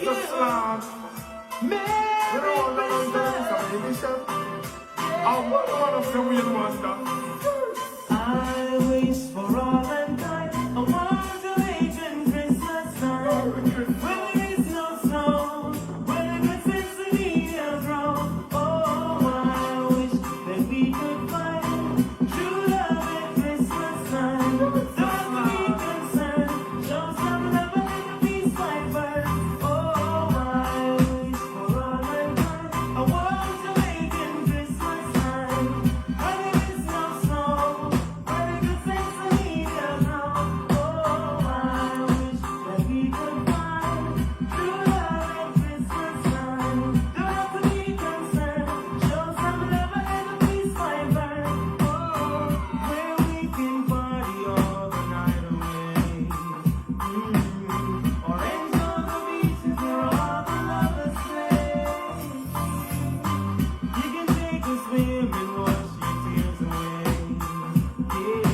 Slam. You know what I'm saying? It's a baby chef. I'm one of the weird wonder. I wish for all mankind a wonderland Christmas time. When there is no snow, when a good sense of media grow. Oh, I wish that we could find true love at Christmas time. Don't be concerned, show some love and make a peace like bird. Oh, I wish for all mankind a wonderland Christmas time. When there is no snow, when a good sense of media grow. Oh, I wish that we could find true love at Christmas time. Don't have to be concerned, show some love and a peace like bird. Oh, where we can party all the night away. Orange on the beaches where all the lovers play. You can take a swim and wash your tears away. Yeah,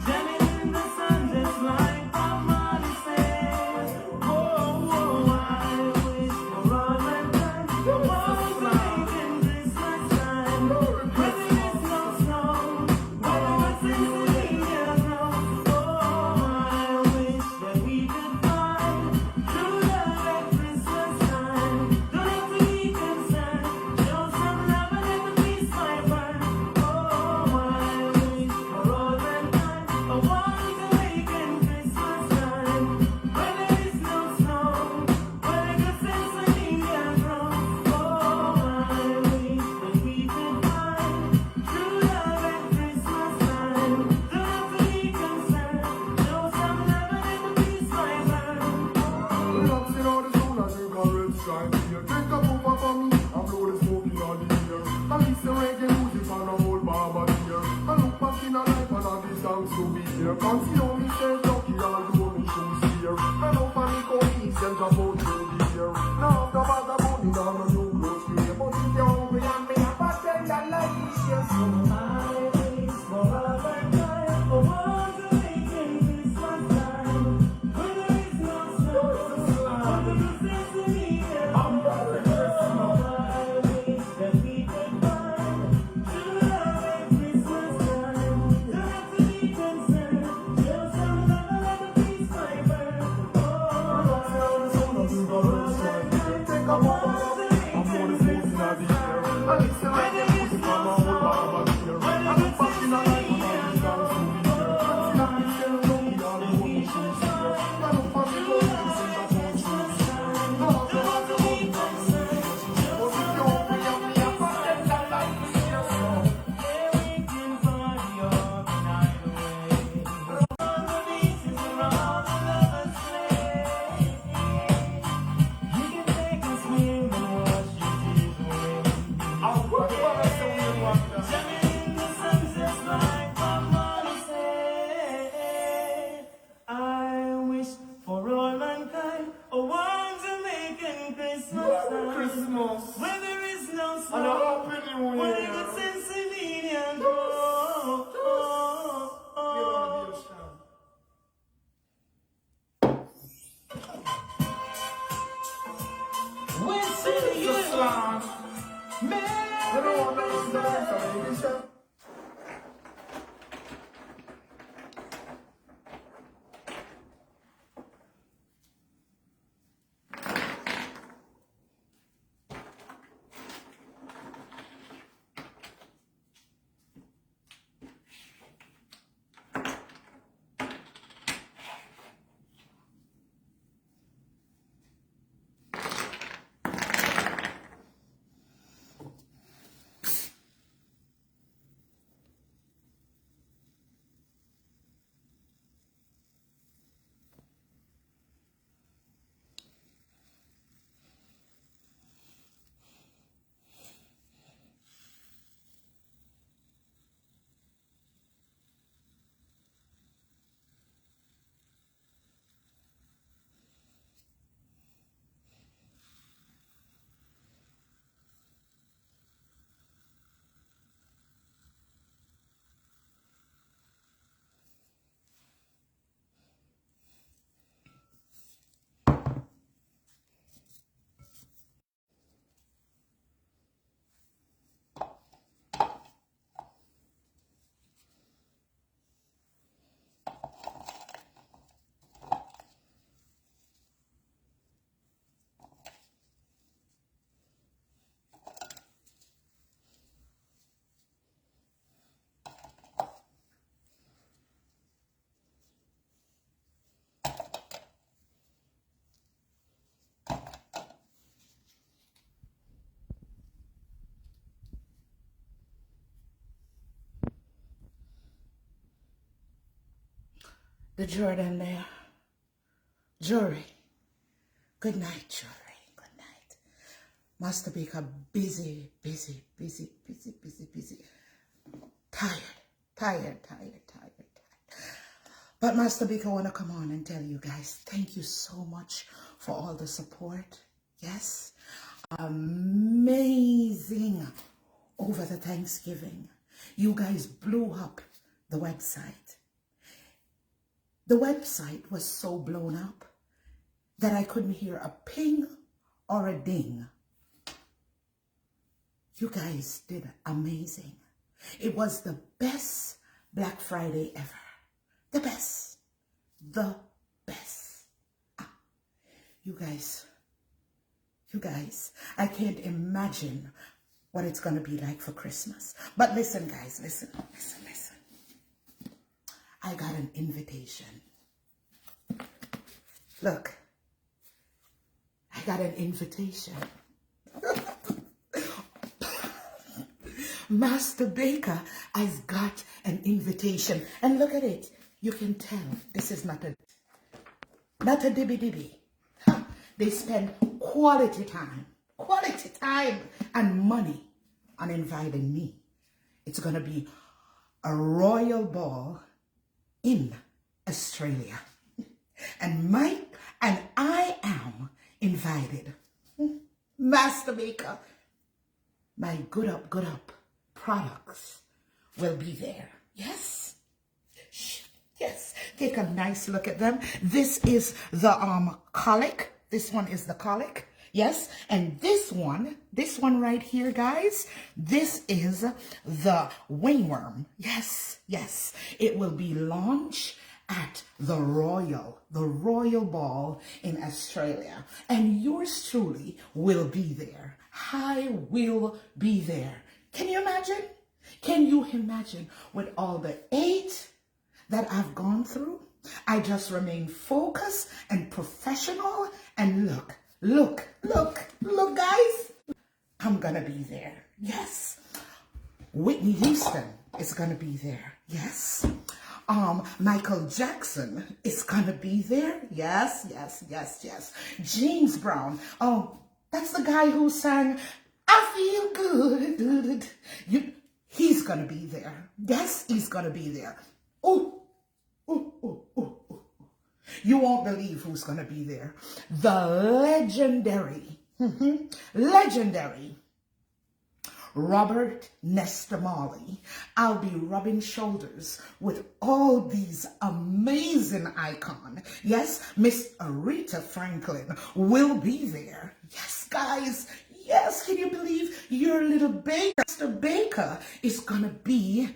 jamming in the sun just like Bob Marley said. Oh, I wish for all mankind a wonderland Christmas time. When there is no snow, when a good sense of media grow. Oh, I wish that we could find true love at Christmas time. Don't have to be concerned, show some love and let the peace fight burn. Oh, I wish for all mankind a wonderland Christmas time. When there is no snow, when a good sense of media grow. Oh, I wish that we could find true love at Christmas time. Don't have to be concerned, show some love and let the peace fight burn. Relax in all the soul and you can red stripe here. Take a over for me and blow the smoke in all the air. And listen reggae music and a whole barber here. And look back in a life and all the songs to be here. Can't see how me say lucky although me shoes here. And how funny copies them jump out through the year. Now the bag of money down on you close to you. But if you're hungry and me a bartender like this year. So I wish for all mankind a wonderland Christmas time. When there is no snow, when the good sense of media grow. I wish that we could find true love at Christmas time. Don't have to be concerned, show some love and let the peace fight burn. Oh, I wish for all mankind take a a over. I'm wonderland going to say in all the air. And listen reggae music and a whole barber here. And look back in a life and all the songs to be here. Can't see how me say lucky although me shoes here. And how funny copies them jump out through the year. Now the bag of money down on you close to you. But if you're hungry and me a bartender like this year. So Yeah, we can party all the night away. On the beaches where all the lovers play. You can take a swim and wash your tears away. I'm what I say we wonder. Jamming in the sun just like Bob Marley said. I wish for all mankind a warm Jamaican Christmas time. Christmas. When there is no And a snow, happy new when a year. good sense of media grow. When city you Slam. man. You know what I'm saying? It's a baby chef. the Jordan there. Jury. Good night, Jury. Good night. Master Baker, busy. Tired. But Master Baker, want to come on and tell you guys, thank you so much for all the support. Yes. Amazing over the Thanksgiving. You guys blew up the website. The website was so blown up that I couldn't hear a ping or a ding. You guys did amazing. It was the best Black Friday ever. The best. You guys, I can't imagine what it's going to be like for Christmas. But listen, guys, listen. I got an invitation. Look, I got an invitation. Master Baker has got an invitation. And look at it. You can tell this is not a dibby. Huh. They spend quality time and money on inviting me. It's going to be a royal ball in Australia. And I am invited. Master Baker, my good up products will be there. Yes. Yes. Take a nice look at them. This is the colic. This one is the colic. Yes. And this one right here, guys, this is the wingworm. Yes. It will be launched at the Royal Ball in Australia. And yours truly will be there. I will be there. Can you imagine? Can you imagine with all the hate that I've gone through? I just remain focused and professional. And look, guys. I'm gonna be there. Yes. Whitney Houston is gonna be there. Yes. Michael Jackson is gonna be there. Yes. James Brown. Oh, that's the guy who sang I Feel Good. He's gonna be there. Yes, he's gonna be there. Oh. You won't believe who's gonna be there. The legendary Robert Nesta Marley. I'll be rubbing shoulders with all these amazing icons. Yes, Miss Aretha Franklin will be there. Yes, guys. Yes, can you believe your little baker, Mr. Baker, is gonna be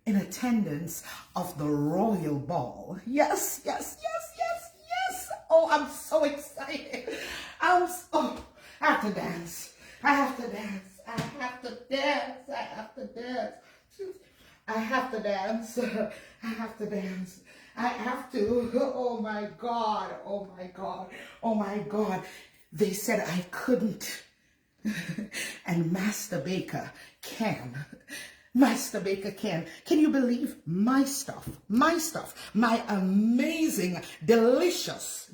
in attendance of the Royal Ball. Yes. Oh, I'm so excited. I have to dance. I have to dance. Oh my God. They said I couldn't. And Master Baker can. Can you believe my stuff, my amazing, delicious.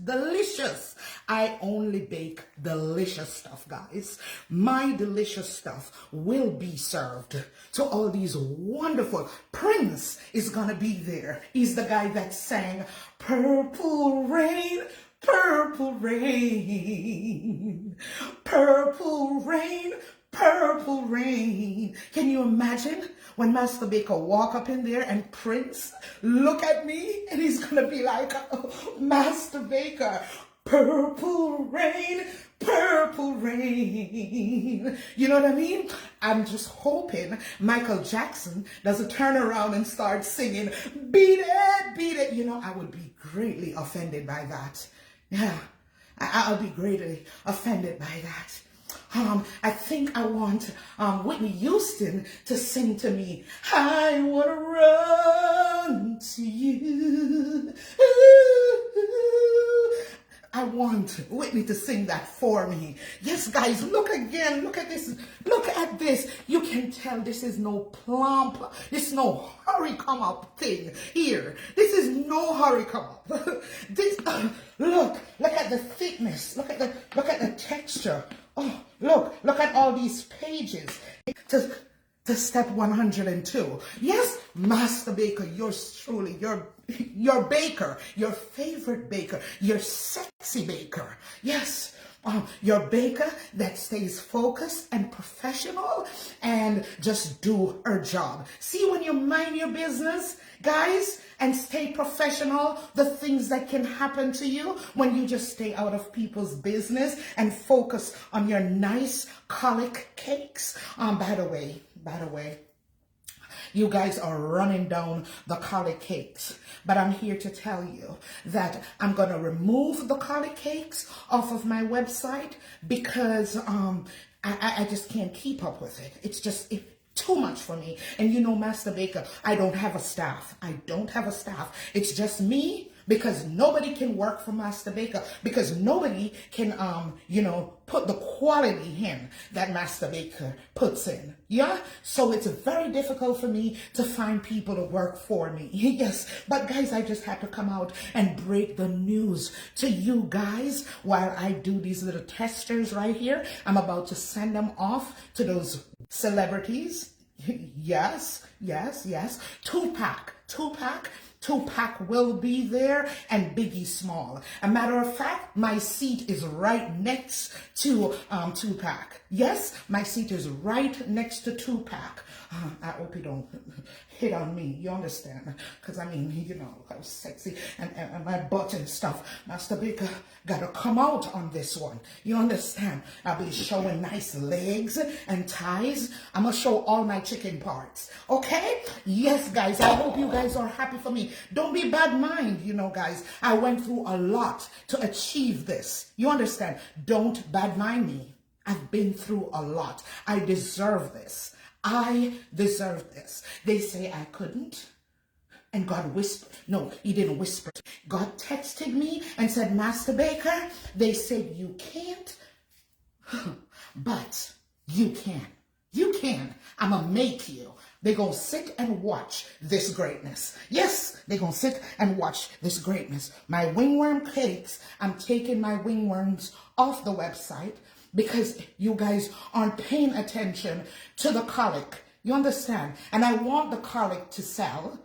I only bake delicious stuff, guys. My delicious stuff will be served to all these wonderful. Prince is gonna be there. He's the guy that sang Purple Rain, Purple Rain, Purple Rain, Purple Rain. Can you imagine when Master Baker walk up in there and Prince look at me and he's gonna be like, oh, Master Baker, Purple Rain, Purple Rain. You know what I mean? I'm just hoping Michael Jackson doesn't turn around and start singing, beat it. You know, I would be greatly offended by that. Yeah, I'll be greatly offended by that. I think I want Whitney Houston to sing to me, I want to run to you. I want want Whitney to sing that for me. Yes, guys, look again. Look at this. Look at this. You can tell this is no plump. This is no hurry come up thing here. This is no hurry come up. This look at the thickness. Look at the texture. Oh, look at all these pages. To step 102. Yes, Master Baker, yours truly, your baker, your favorite baker, your sexy baker. Yes, your baker that stays focused and professional and just do her job. See, when you mind your business, guys, and stay professional, the things that can happen to you when you just stay out of people's business and focus on your nice colic cakes. By the way, you guys are running down the colic cakes, but I'm here to tell you that I'm going to remove the colic cakes off of my website because I just can't keep up with it. It's just too much for me. And you know, Master Baker, I don't have a staff. It's just me, because nobody can work for Master Baker, because nobody can, put the quality in that Master Baker puts in. Yeah? So it's very difficult for me to find people to work for me. Yes. But guys, I just had to come out and break the news to you guys while I do these little testers right here. I'm about to send them off to those celebrities. Yes. Tupac will be there, and Biggie Small. A matter of fact, my seat is right next to Tupac. Yes, my seat is right next to Tupac. I hope you don't hit on me, you understand? Because I mean, I was sexy and my butt and stuff. Master Baker gotta come out on this one. You understand? I'll be showing nice legs and thighs. I'm gonna show all my chicken parts. Okay? Yes, guys, I hope you guys are happy for me. Don't be bad mind, guys. I went through a lot to achieve this. You understand? Don't bad mind me. I've been through a lot. I deserve this. I deserve this. They say I couldn't. And God whispered. No, he didn't whisper. God texted me and said, Master Baker, they said you can't, but you can. You can. I'm going to make you. They're going to sit and watch this greatness. Yes, they're going to sit and watch this greatness. My wingworm cakes, I'm taking my wingworms off the website because you guys aren't paying attention to the colic. You understand? And I want the colic to sell.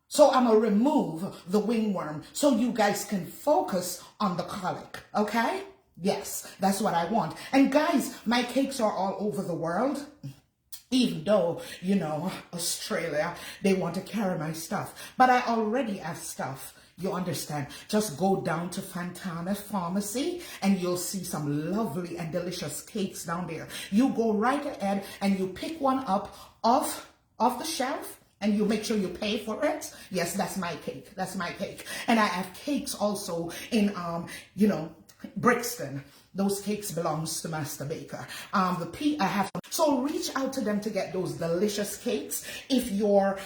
So I'm going to remove the wingworm so you guys can focus on the colic. Okay? Yes, that's what I want. And guys, my cakes are all over the world. Even though, Australia, they want to carry my stuff. But I already have stuff. You understand? Just go down to Fontana Pharmacy and you'll see some lovely and delicious cakes down there. You go right ahead and you pick one up off the shelf and you make sure you pay for it. Yes, that's my cake. That's my cake. And I have cakes also in, Brixton. Those cakes belongs to Master Baker. So reach out to them to get those delicious cakes if you're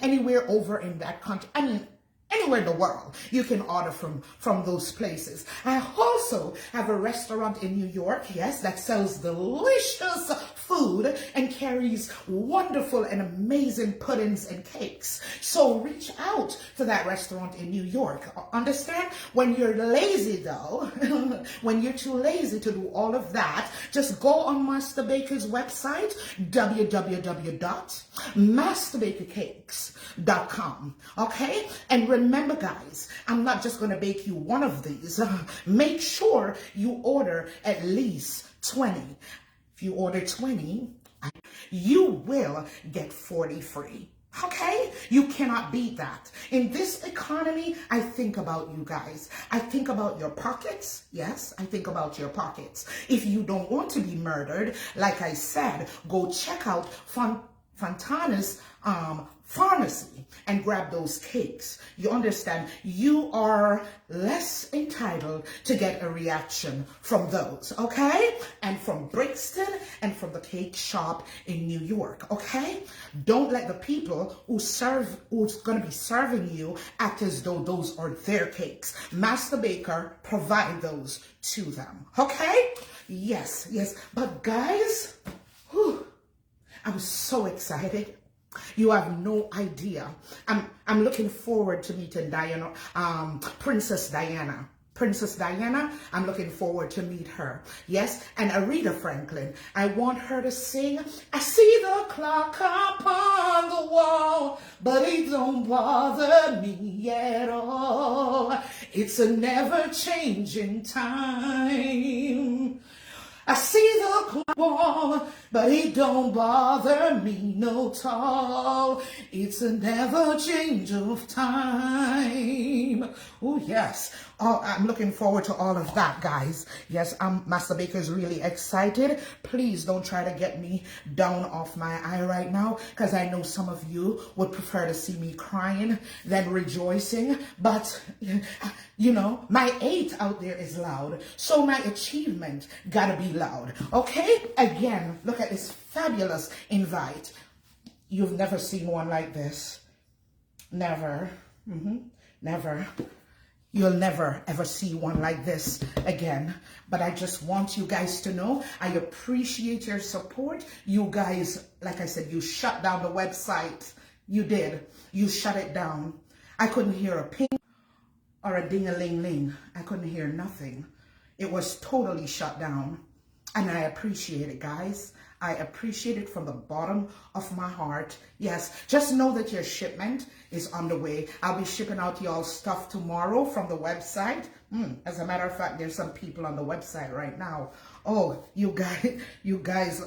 anywhere over in that country. I mean, anywhere in the world, you can order from those places. I also have a restaurant in New York, yes, that sells delicious food and carries wonderful and amazing puddings and cakes. So reach out to that restaurant in New York. Understand? When you're lazy though, when you're too lazy to do all of that, just go on Master Baker's website, www.masterbakercakes.com. Okay? And remember, guys, I'm not just going to bake you one of these. Make sure you order at least 20. If you order 20, you will get 40 free. Okay? You cannot beat that. In this economy, I think about you guys. I think about your pockets. Yes, I think about your pockets. If you don't want to be murdered, like I said, go check out Fontana's pharmacy and grab those cakes. You understand? You are less entitled to get a reaction from those, okay? And from Brixton and from the cake shop in New York, okay? Don't let the people who's gonna be serving you act as though those are their cakes. Master Baker, provide those to them, okay? Yes, yes. But guys, whew, I'm so excited. You have no idea. I'm looking forward to meeting Diana, Princess Diana. Princess Diana, I'm looking forward to meet her. Yes, and Aretha Franklin, I want her to sing, I see the clock upon the wall, but it don't bother me at all. It's a never-changing time. I see the clock wall, but it don't bother me no tall. It's a never change of time. Oh, yes. Oh, I'm looking forward to all of that, guys. Yes, Master Baker is really excited. Please don't try to get me down off my eye right now, because I know some of you would prefer to see me crying than rejoicing. But, you know, my 8 out there is loud, so my achievement gotta be loud. Okay? Again, look at this fabulous invite. You've never seen one like this. Never. Never. You'll never ever see one like this again. But I just want you guys to know I appreciate your support. You guys, like I said, you shut down the website. You did. You shut it down. I couldn't hear a ping or a ding-a-ling-ling. I couldn't hear nothing. It was totally shut down. And I appreciate it, guys. I appreciate it from the bottom of my heart. Yes, just know that your shipment is on the way. I'll be shipping out y'all stuff tomorrow from the website. As a matter of fact, there's some people on the website right now. Oh, you guys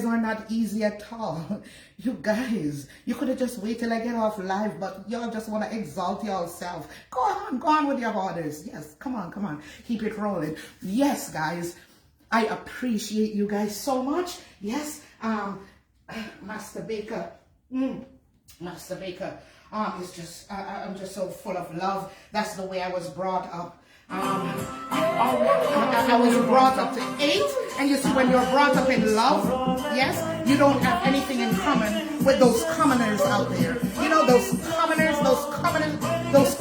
are not easy at all. You guys, you could have just waited till I get off live, but y'all just want to exalt yourself. Go on with your orders. Yes, come on. Keep it rolling. Yes, guys. I appreciate you guys so much. Yes, Master Baker, Master Baker, it's just, I'm just so full of love. That's the way I was brought up. I was brought up to 8, and you see, when you're brought up in love, yes, you don't have anything in common with those commoners out there. You know, those commoners, those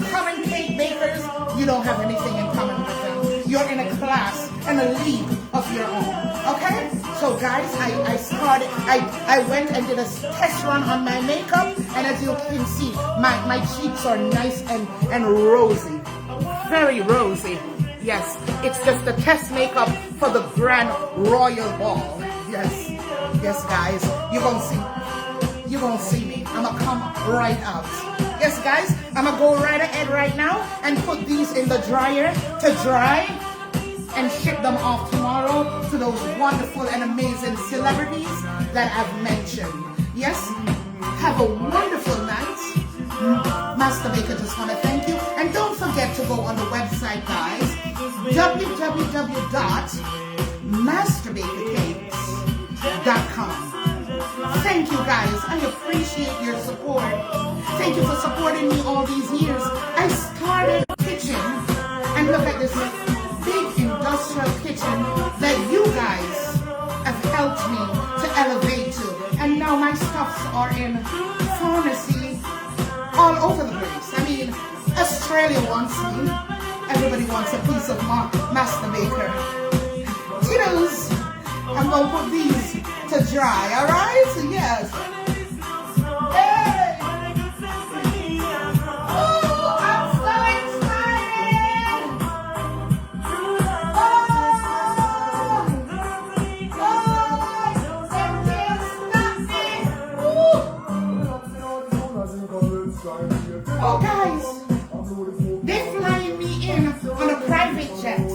common cake bakers, you don't have anything in common with them. You're in a class and a league of your own, okay? So guys, I went and did a test run on my makeup, and as you can see, my cheeks are nice and rosy, very rosy. Yes, it's just the test makeup for the Grand Royal Ball. Yes, guys, you're gonna see me. I'm gonna come right out. Yes, guys, I'm gonna go right ahead right now and put these in the dryer to dry and ship them off tomorrow to those wonderful and amazing celebrities that I've mentioned. Yes, have a wonderful night. Master Baker just want to thank you. And don't forget to go on the website, guys, www.masterbakercakes.com. Thank you, guys. I appreciate your support. Thank you for supporting me all these years. I started a kitchen, and look at this big industrial kitchen that you guys have helped me to elevate to. And now my stuffs are in pharmacy all over the place. I mean, Australia wants me. Everybody wants a piece of Master Baker. Kiddos, I'm going to put these to dry, all right? Yes. Hey! Oh, I'm so excited! Oh, guys, they're flying me in on a private jet.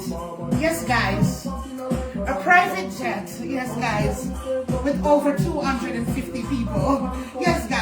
Yes, guys. A private jet. Yes, guys. With over 250 people. Yes, guys.